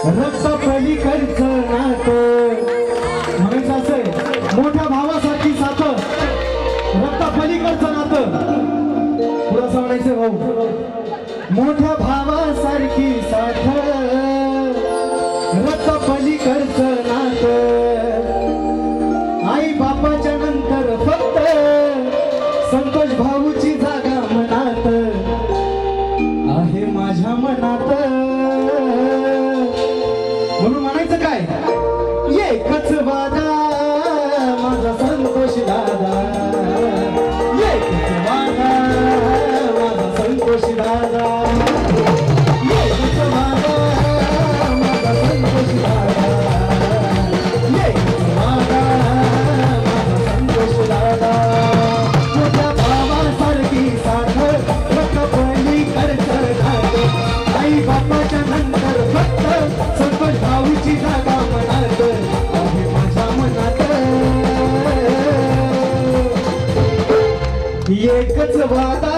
रक्त पलीकडचं नातं म्हणायचं असंय, मोठ्या भावासारखी साथ, रक्त पलीकडचं नातं. पुढं म्हणायचं भाऊ, मोठ्या भावासारखी साथ, रक्त पलीकडचं नातं. आई बापाच्या नंतर फक्त संतोष भाऊची जागा मनात आहे, माझ्या मनात. म्हणून म्हणायचं काय, एकच वादा माझा संतोष दादा, एकच वादा माझा संतोष दादा, एकच वादा माझा संतोष दादा, एकच वादा माझा संतोष दादा. मोठ्या भावासारखी साथ, रक्त पलीकडचं नातं, आई बापाच्या नंतर फक्त संतोष भाऊची जागा मनात आहे, माझ्या मनात. एकच वादा